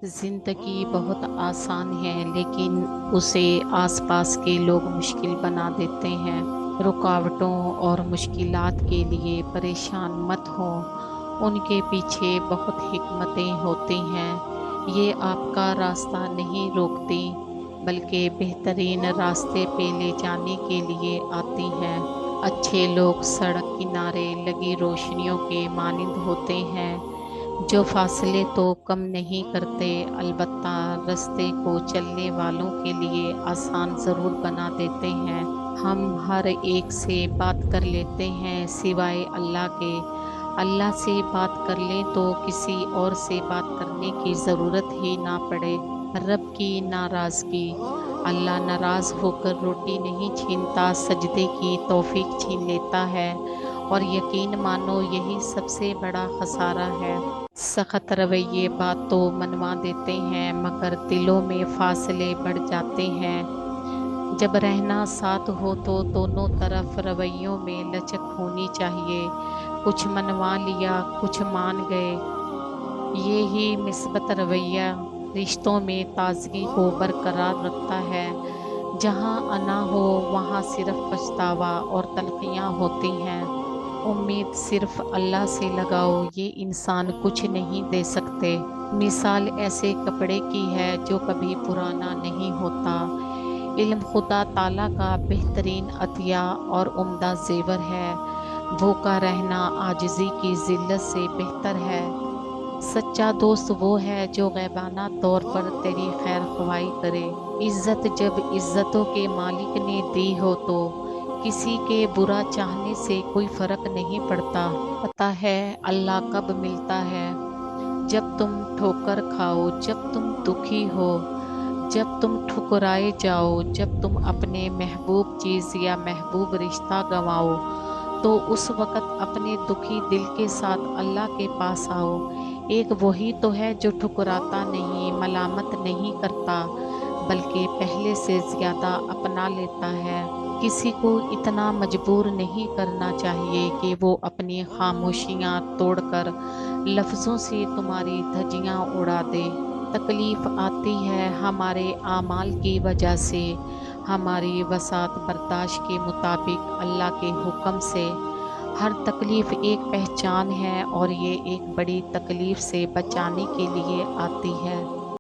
زندگی بہت آسان ہے لیکن اسے آس پاس کے لوگ مشکل بنا دیتے ہیں۔ رکاوٹوں اور مشکلات کے لیے پریشان مت ہوں، ان کے پیچھے بہت حکمتیں ہوتی ہیں۔ یہ آپ کا راستہ نہیں روکتی بلکہ بہترین راستے پہ لے جانے کے لیے آتی ہیں۔ اچھے لوگ سڑک کنارے لگی روشنیوں کے مانند ہوتے ہیں جو فاصلے تو کم نہیں کرتے، البتہ راستے کو چلنے والوں کے لیے آسان ضرور بنا دیتے ہیں۔ ہم ہر ایک سے بات کر لیتے ہیں سوائے اللہ کے۔ اللہ سے بات کر لیں تو کسی اور سے بات کرنے کی ضرورت ہی نہ پڑے۔ رب کی ناراضگی۔ اللہ ناراض ہو کر روٹی نہیں چھینتا، سجدے کی توفیق چھین لیتا ہے، اور یقین مانو یہی سب سے بڑا خسارہ ہے۔ سخت رویے بات تو منوا دیتے ہیں مگر دلوں میں فاصلے بڑھ جاتے ہیں۔ جب رہنا ساتھ ہو تو دونوں طرف رویوں میں لچک ہونی چاہیے۔ کچھ منوا لیا، کچھ مان گئے، یہ ہی مثبت رویہ رشتوں میں تازگی کو برقرار رکھتا ہے۔ جہاں انا ہو وہاں صرف پچھتاوا اور تلخیاں ہوتی ہیں۔ امید صرف اللہ سے لگاؤ، یہ انسان کچھ نہیں دے سکتے۔ مثال ایسے کپڑے کی ہے جو کبھی پرانا نہیں ہوتا۔ علم خدا تعالیٰ کا بہترین عطیہ اور عمدہ زیور ہے۔ بھوکا رہنا عاجزی کی ذلت سے بہتر ہے۔ سچا دوست وہ ہے جو غیبانہ طور پر تیری خیر خواہی کرے۔ عزت جب عزتوں کے مالک نے دی ہو تو کسی کے برا چاہنے سے کوئی فرق نہیں پڑتا۔ پتہ ہے اللہ کب ملتا ہے؟ جب تم ٹھوکر کھاؤ، جب تم دکھی ہو، جب تم ٹھکرائے جاؤ، جب تم اپنے محبوب چیز یا محبوب رشتہ گنواؤ، تو اس وقت اپنے دکھی دل کے ساتھ اللہ کے پاس آؤ۔ ایک وہی تو ہے جو ٹھکراتا نہیں، ملامت نہیں کرتا، بلکہ پہلے سے زیادہ اپنا لیتا ہے۔ کسی کو اتنا مجبور نہیں کرنا چاہیے کہ وہ اپنی خاموشیاں توڑ کر لفظوں سے تمہاری دھجیاں اڑا دے۔ تکلیف آتی ہے ہمارے اعمال کی وجہ سے، ہماری وسعت برداشت کے مطابق اللہ کے حکم سے۔ ہر تکلیف ایک پہچان ہے اور یہ ایک بڑی تکلیف سے بچانے کے لیے آتی ہے۔